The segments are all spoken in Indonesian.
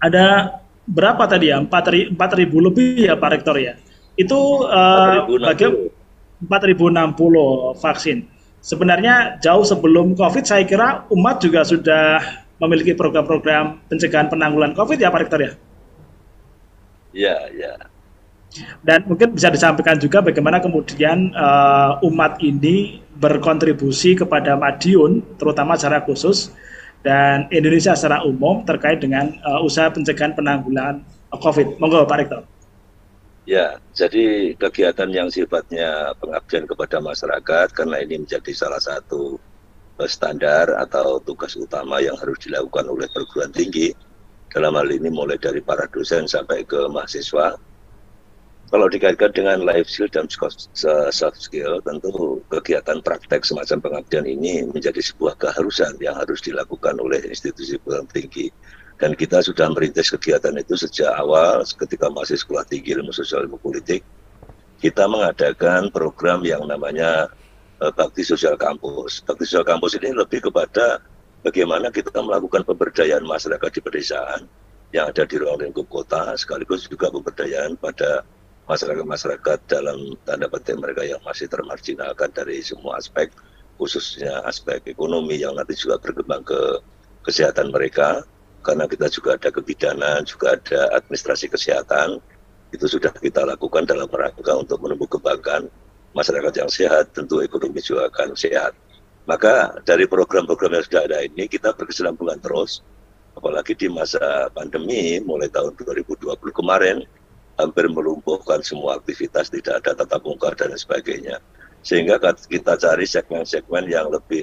ada berapa tadi ya? 4.000 lebih ya Pak Rektor ya. Itu 4060. 4.060 vaksin. Sebenarnya jauh sebelum COVID saya kira umat juga sudah memiliki program-program pencegahan penanggulangan COVID ya Pak Rektor ya. Ya, ya. Dan mungkin bisa disampaikan juga bagaimana kemudian umat ini berkontribusi kepada Madiun, terutama secara khusus, dan Indonesia secara umum terkait dengan usaha pencegahan penanggulangan COVID. Monggo Pak Rektor. Ya, jadi kegiatan yang sifatnya pengabdian kepada masyarakat, karena ini menjadi salah satu standar atau tugas utama yang harus dilakukan oleh perguruan tinggi, dalam hal ini mulai dari para dosen sampai ke mahasiswa. Kalau dikaitkan dengan life skill dan soft skill, tentu kegiatan praktek semacam pengabdian ini menjadi sebuah keharusan yang harus dilakukan oleh institusi perguruan tinggi. Dan kita sudah merintis kegiatan itu sejak awal ketika masih sekolah tinggi ilmu sosial ilmu politik. Kita mengadakan program yang namanya Bakti Sosial Kampus. Bakti Sosial Kampus ini lebih kepada bagaimana kita melakukan pemberdayaan masyarakat di pedesaan yang ada di ruang lingkup kota, sekaligus juga pemberdayaan pada masyarakat-masyarakat dalam tanda petik mereka yang masih termarginalkan dari semua aspek, khususnya aspek ekonomi yang nanti juga berkembang ke kesehatan mereka, karena kita juga ada kebidanan, juga ada administrasi kesehatan, itu sudah kita lakukan dalam rangka untuk menumbuh kembangkan masyarakat yang sehat, tentu ekonomi juga akan sehat. Maka dari program-program yang sudah ada ini, kita berkesinambungan terus, apalagi di masa pandemi, mulai tahun 2020 kemarin, hampir melumpuhkan semua aktivitas, tidak ada tatap muka dan sebagainya. Sehingga kita cari segmen-segmen yang lebih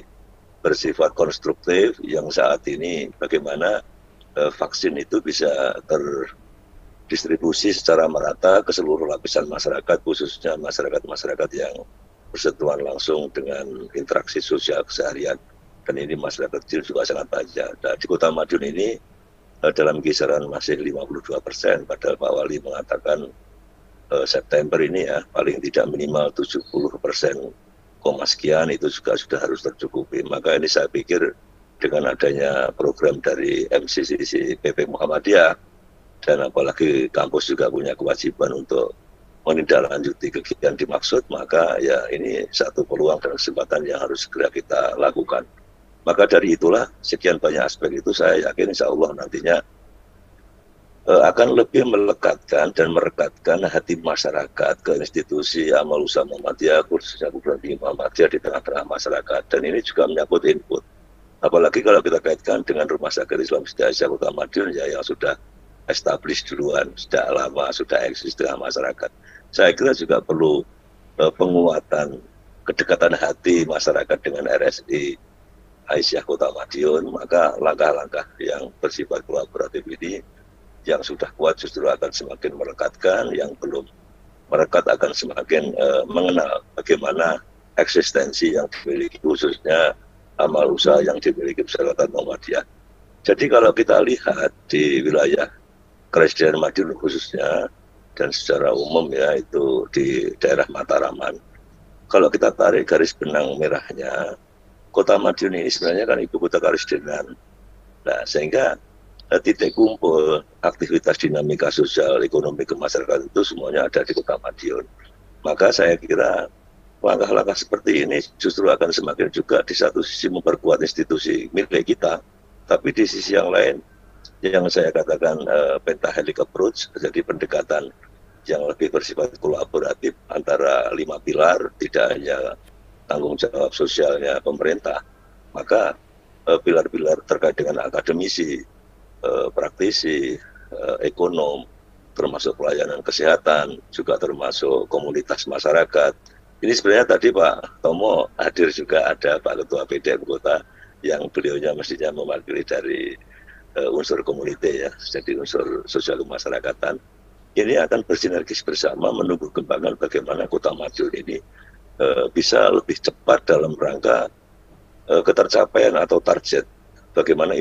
bersifat konstruktif, yang saat ini bagaimana vaksin itu bisa terdistribusi secara merata ke seluruh lapisan masyarakat, khususnya masyarakat-masyarakat yang bersentuhan langsung dengan interaksi sosial keseharian. Dan ini masyarakat kecil juga sangat banyak. Nah, di Kota Madiun ini dalam kisaran masih 52%, padahal Pak Wali mengatakan September ini ya paling tidak minimal 70% koma sekian itu juga sudah harus tercukupi. Maka ini saya pikir dengan adanya program dari MCCC PP Muhammadiyah dan apalagi kampus juga punya kewajiban untuk menindaklanjuti kegiatan dimaksud, maka ya ini satu peluang dan kesempatan yang harus segera kita lakukan. Maka dari itulah sekian banyak aspek itu saya yakin insya Allah nantinya akan lebih melekatkan dan merekatkan hati masyarakat ke institusi amal usaha Muhammadiyah, khususnya perguruan tinggi Muhammadiyah di tengah-tengah masyarakat. Dan ini juga menyangkut input. Apalagi kalau kita kaitkan dengan Rumah Sakit Islam Hidayah Kota Madiun ya yang sudah established duluan, sudah lama, sudah eksis di tengah masyarakat. Saya kira juga perlu penguatan kedekatan hati masyarakat dengan RSI Aisyah Kota Madiun, maka langkah-langkah yang bersifat kolaboratif ini yang sudah kuat justru akan semakin merekatkan, yang belum merekat akan semakin mengenal bagaimana eksistensi yang dimiliki khususnya amal usaha yang dimiliki Persaudaraan Muhammadiyah. Jadi kalau kita lihat di wilayah Kresiden Madiun khususnya dan secara umum ya itu di daerah Mataraman, kalau kita tarik garis benang merahnya, Kota Madiun ini sebenarnya kan ibu kota Karesidenan. Nah, sehingga titik kumpul aktivitas dinamika sosial ekonomi kemasyarakatan itu semuanya ada di Kota Madiun. Maka saya kira langkah-langkah seperti ini justru akan semakin juga di satu sisi memperkuat institusi milik kita, tapi di sisi yang lain yang saya katakan pentahelik approach, jadi pendekatan yang lebih bersifat kolaboratif antara 5 pilar, tidak hanya tanggung jawab sosialnya pemerintah, maka pilar-pilar terkait dengan akademisi, praktisi, ekonom, termasuk pelayanan kesehatan, juga termasuk komunitas masyarakat. Ini sebenarnya tadi Pak Tomo hadir juga ada Pak Ketua PDM Kota yang beliaunya mestinya mewakili dari unsur komunitas ya, jadi unsur sosial kemasyarakatan. Ini akan bersinergis bersama menumbuh kembangkan bagaimana Kota Madiun ini bisa lebih cepat dalam rangka ketercapaian atau target bagaimana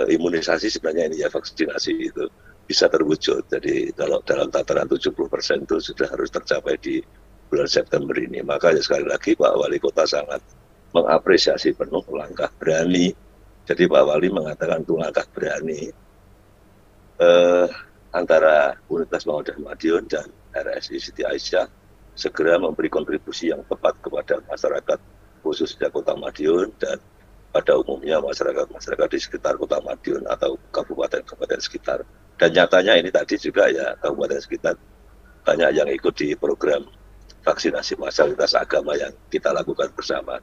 imunisasi sebenarnya ini ya vaksinasi itu bisa terwujud. Jadi kalau dalam tataran 70% itu sudah harus tercapai di bulan September ini. Maka ya sekali lagi Pak Wali Kota sangat mengapresiasi penuh langkah berani. Jadi Pak Wali mengatakan itu langkah berani eh, antara Universitas Muhammadiyah Madiun dan RSI Siti Aisyah segera memberi kontribusi yang tepat kepada masyarakat khususnya Kota Madiun dan pada umumnya masyarakat di sekitar Kota Madiun atau kabupaten-kabupaten sekitar. Dan nyatanya ini tadi juga ya kabupaten sekitar banyak yang ikut di program vaksinasi massal lintas agama yang kita lakukan bersama.